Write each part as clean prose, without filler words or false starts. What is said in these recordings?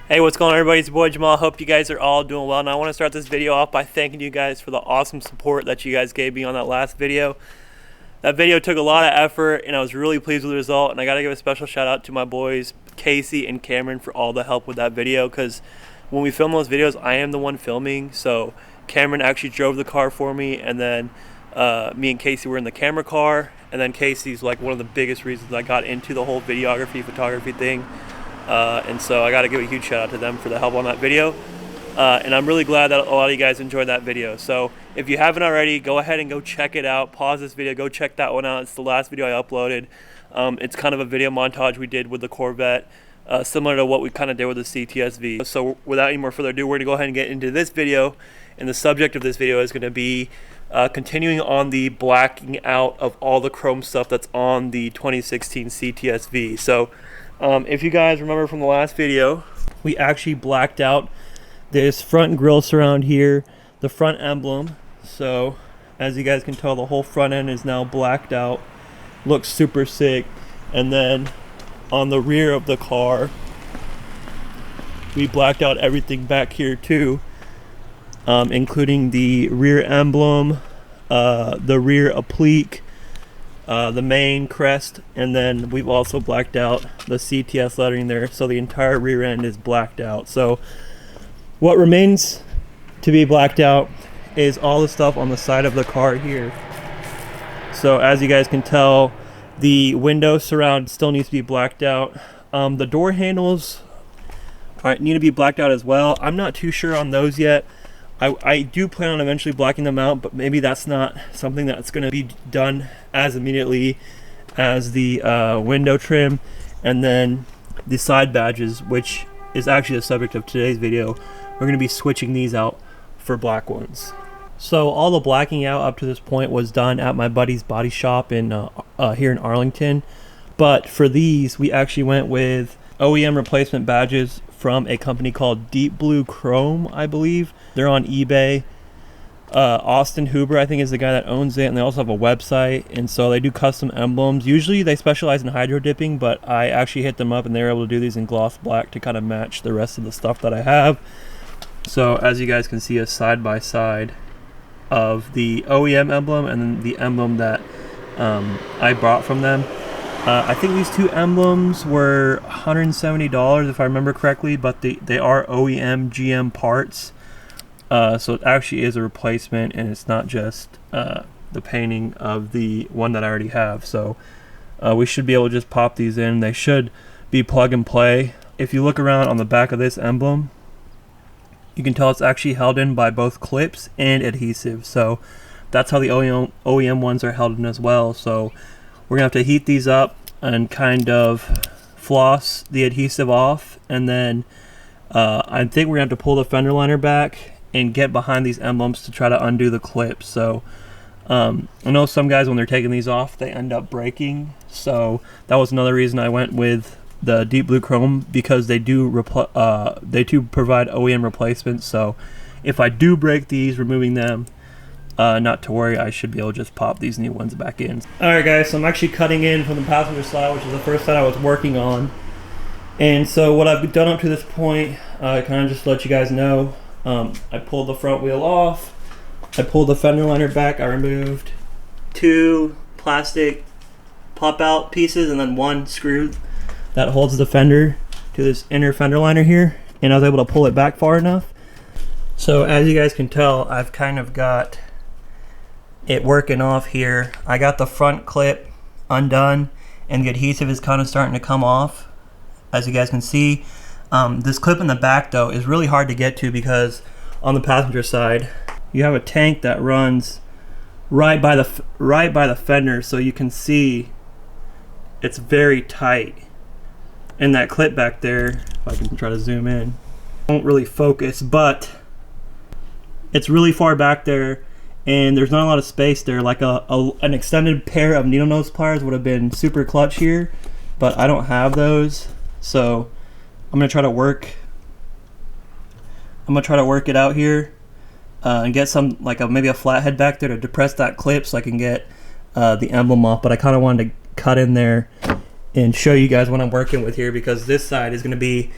Hey, what's going on, everybody? It's your boy Jamal. Hope you guys are all doing well. And I want to start this video off by thanking you guys for the awesome support that you guys gave me on that last video. That video took a lot of effort, and I was really pleased with the result. And I got to give a special shout out to my boys Casey and Cameron for all the help with that video, because when we film those videos, I am the one filming. So Cameron actually drove the car for me, and then me and Casey were in the camera car. And then Casey's like one of the biggest reasons I got into the whole videography, photography thing. And so I got to give a huge shout out to them for the help on that video. And I'm really glad that a lot of you guys enjoyed that video. So if you haven't already, go ahead and go check it out. Pause this video, go check that one out. It's the last video I uploaded. It's kind of a video montage we did with the Corvette, similar to what we kind of did with the CTS-V. So without any more further ado, we're going to go ahead and get into this video. And the subject of this video is going to be continuing on the blacking out of all the chrome stuff that's on the 2016 CTS-V. So if you guys remember from the last video, we actually blacked out this front grille surround here, the front emblem. So as you guys can tell, the whole front end is now blacked out. Looks super sick. And then on the rear of the car, we blacked out everything back here too, including the rear emblem, the rear applique, the main crest, and then we've also blacked out the CTS lettering there, so the entire rear end is blacked out. So what remains to be blacked out is all the stuff on the side of the car here. So as you guys can tell, the window surround still needs to be blacked out. The door handles need to be blacked out as well. I'm not too sure on those yet. I do plan on eventually blacking them out, but maybe that's not something that's going to be done as immediately as the window trim. And then the side badges, which is actually the subject of today's video, we're going to be switching these out for black ones. So all the blacking out up to this point was done at my buddy's body shop in here in Arlington. But for these, we actually went with OEM replacement badges from a company called Deep Blue Chrome, I believe. They're on eBay. Austin Huber, I think, is the guy that owns it, and they also have a website, and so they do custom emblems. Usually they specialize in hydro dipping, but I actually hit them up and they were able to do these in gloss black to kind of match the rest of the stuff that I have. So as you guys can see, a side by side of the OEM emblem and then the emblem that I bought from them. I think these two emblems were $170 if I remember correctly, but they are OEM GM parts. So it actually is a replacement, and it's not just the painting of the one that I already have. So we should be able to just pop these in. They should be plug and play. If you look around on the back of this emblem, you can tell it's actually held in by both clips and adhesive. So that's how the OEM ones are held in as well. So we're gonna have to heat these up and kind of floss the adhesive off, and then I think we're gonna have to pull the fender liner back and get behind these emblems to try to undo the clips. So I know some guys, when they're taking these off, they end up breaking. So that was another reason I went with the Deep Blue Chrome, because they do provide OEM replacements. So if I do break these, removing them, not to worry, I should be able to just pop these new ones back in. Alright guys, so I'm actually cutting in from the passenger side, which is the first side I was working on. And so what I've done up to this point, kind of just to let you guys know, I pulled the front wheel off, I pulled the fender liner back, I removed two plastic pop out pieces and then one screw that holds the fender to this inner fender liner here, and I was able to pull it back far enough. So as you guys can tell, I've kind of got it working off here. I got the front clip undone, and the adhesive is kind of starting to come off, as you guys can see. This clip in the back though is really hard to get to, because on the passenger side you have a tank that runs right by the fender, so you can see it's very tight. And that clip back there, if I can try to zoom in, won't really focus, but it's really far back there, and there's not a lot of space there. Like an extended pair of needle nose pliers would have been super clutch here, but I don't have those. So I'm gonna try to work it out here and get some, like maybe a flathead back there to depress that clip so I can get the emblem off. But I kind of wanted to cut in there and show you guys what I'm working with here, because this side is going to be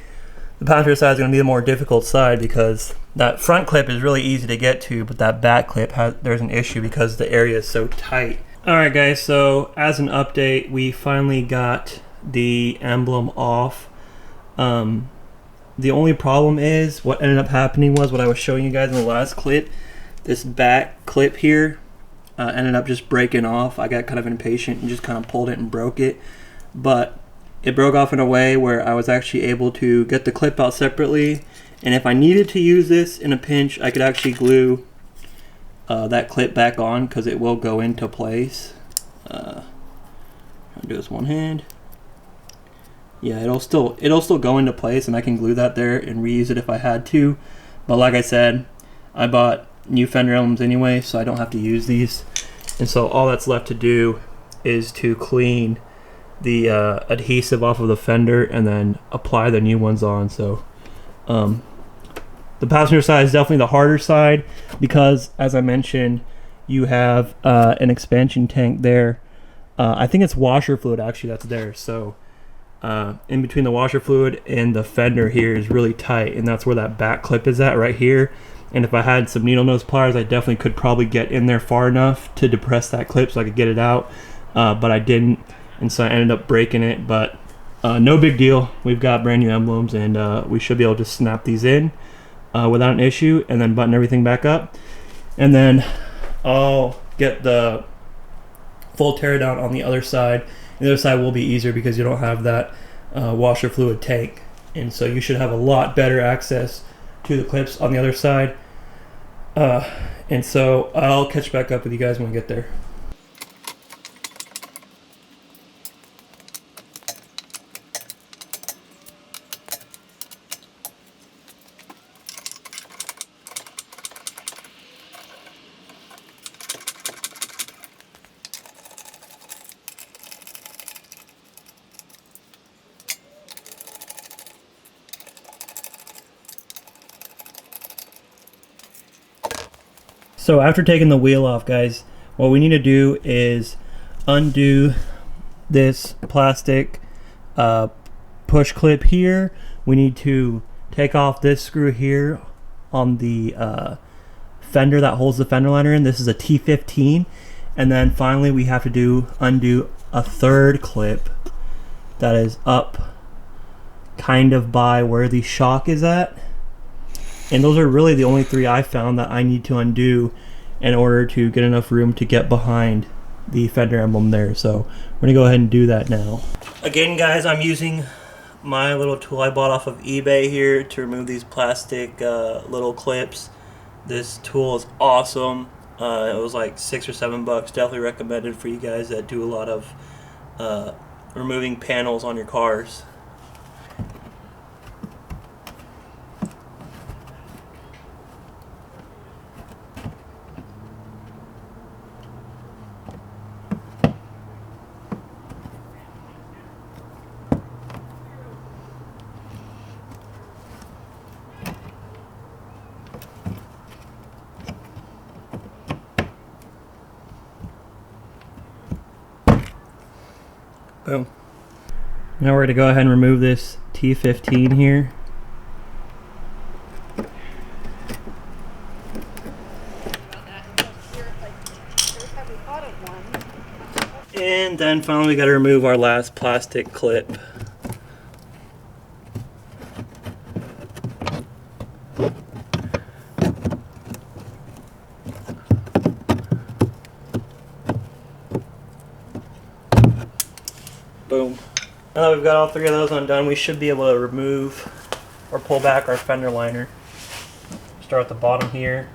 the passenger side is going to be the more difficult side because that front clip is really easy to get to, but that back clip there's an issue because the area is so tight. Alright guys, so as an update, we finally got the emblem off. The only problem is what ended up happening was what I was showing you guys in the last clip. This back clip here ended up just breaking off. I got kind of impatient and just kind of pulled it and broke it. But it broke off in a way where I was actually able to get the clip out separately. And if I needed to use this in a pinch, I could actually glue that clip back on because it will go into place. I'll do this one hand. Yeah, it'll still go into place, and I can glue that there and reuse it if I had to. But like I said, I bought new Fender Emblems anyway, so I don't have to use these. And so all that's left to do is to clean the adhesive off of the fender and then apply the new ones on. So the passenger side is definitely the harder side because, as I mentioned, you have an expansion tank there. I think it's washer fluid actually that's there. So in between the washer fluid and the fender here is really tight, and that's where that back clip is at right here. And if I had some needle nose pliers, I definitely could probably get in there far enough to depress that clip so I could get it out, but I didn't, and so I ended up breaking it. But no big deal. We've got brand new emblems, and we should be able to snap these in without an issue, and then button everything back up. And then I'll get the full teardown on the other side. The other side will be easier because you don't have that washer fluid tank, and so you should have a lot better access to the clips on the other side. And so I'll catch back up with you guys when we get there. So after taking the wheel off, guys, what we need to do is undo this plastic push clip here. We need to take off this screw here on the fender that holds the fender liner in. This is a T15. And then finally we have to undo a third clip that is up kind of by where the shock is at. And those are really the only three I found that I need to undo in order to get enough room to get behind the Fender emblem there. So we're gonna go ahead and do that now. Again, guys, I'm using my little tool I bought off of eBay here to remove these plastic little clips. This tool is awesome. It was like $6 or $7. Definitely recommended for you guys that do a lot of removing panels on your cars. Boom. Now we're going to go ahead and remove this T15 here. And then finally we got to remove our last plastic clip. Boom. Now that we've got all three of those undone, we should be able to remove or pull back our fender liner. Start at the bottom here.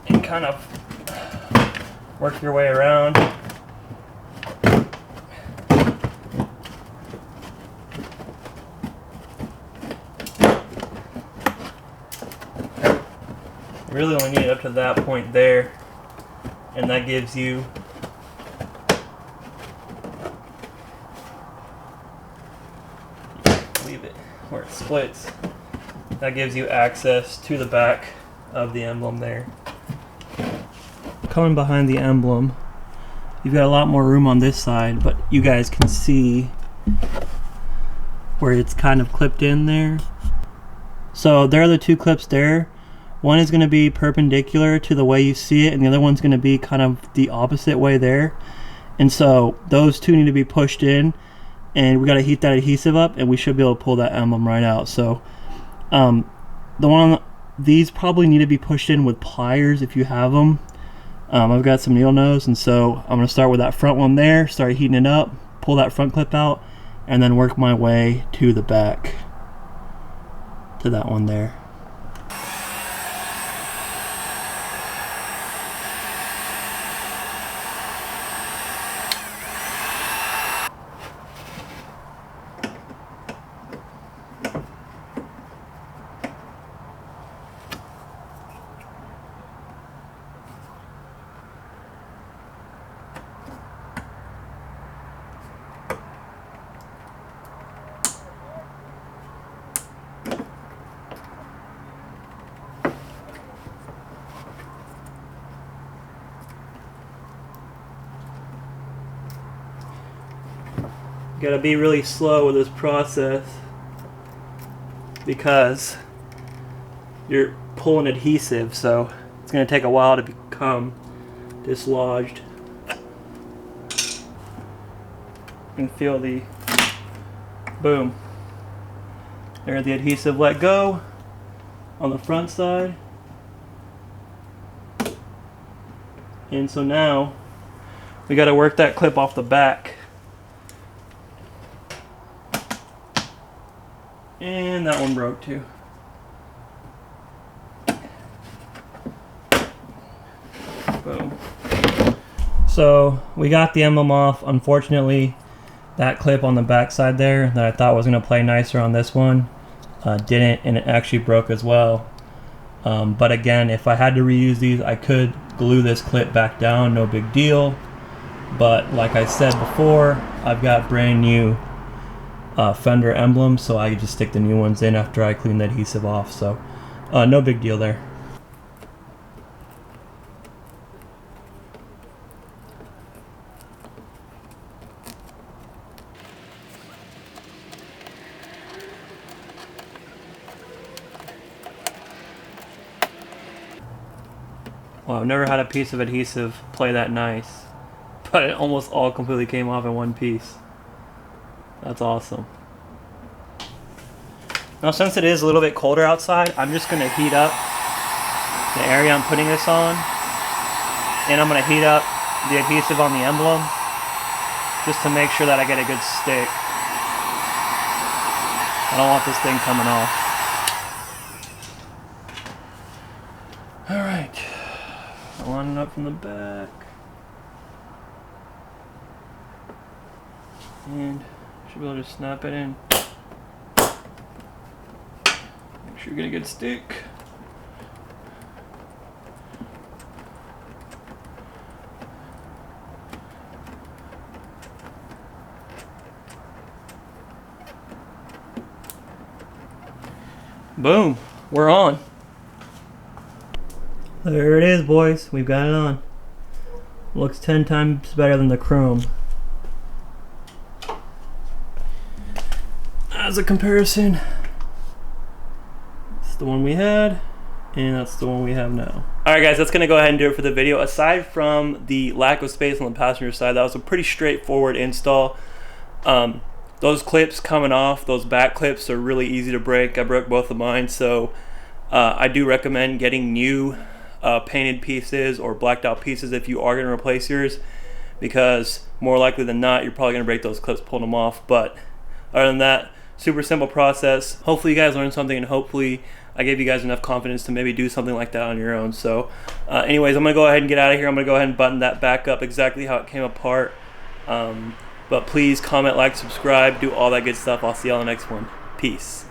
And kind of work your way around. You really only need it up to that point there. And that gives you leave it where it splits. That gives you access to the back of the emblem there. Coming behind the emblem, you've got a lot more room on this side, but you guys can see where it's kind of clipped in there. So there are the two clips there. One is going to be perpendicular to the way you see it, and the other one's going to be kind of the opposite way there. And so those two need to be pushed in, and we got to heat that adhesive up, and we should be able to pull that emblem right out. So these probably need to be pushed in with pliers if you have them. I've got some needle nose, and so I'm going to start with that front one there, start heating it up, pull that front clip out, and then work my way to the back, to that one there. Gotta be really slow with this process because you're pulling adhesive, so it's gonna take a while to become dislodged. You can feel the boom. There, the adhesive let go on the front side. And so now we gotta work that clip off the back. And that one broke too. Boom. So we got the emblem off. Unfortunately, that clip on the back side there that I thought was going to play nicer on this one didn't, and it actually broke as well. But again, if I had to reuse these, I could glue this clip back down, no big deal. But like I said before, I've got brand new Fender Emblems, so I just stick the new ones in after I clean the adhesive off, so no big deal there. Well, I've never had a piece of adhesive play that nice, but it almost all completely came off in one piece. That's awesome. Now, since it is a little bit colder outside, I'm just going to heat up the area I'm putting this on, and I'm going to heat up the adhesive on the emblem just to make sure that I get a good stick. I don't want this thing coming off. Alright, I'll line it up from the back. And should be able to just snap it in. Make sure you get a good stick. Boom, we're on. There it is, boys. We've got it on. Looks 10 times better than the chrome. As a comparison, it's the one we had, and that's the one we have now. Alright guys, that's going to go ahead and do it for the video. Aside from the lack of space on the passenger side, that was a pretty straightforward install. Those clips coming off, those back clips, are really easy to break. I broke both of mine, so I do recommend getting new painted pieces or blacked out pieces if you are going to replace yours, because more likely than not, you're probably going to break those clips pulling them off. But other than that, super simple process. Hopefully you guys learned something, and hopefully I gave you guys enough confidence to maybe do something like that on your own. So anyways, I'm going to go ahead and get out of here. I'm going to go ahead and button that back up exactly how it came apart. But please comment, like, subscribe, do all that good stuff. I'll see you on the next one. Peace.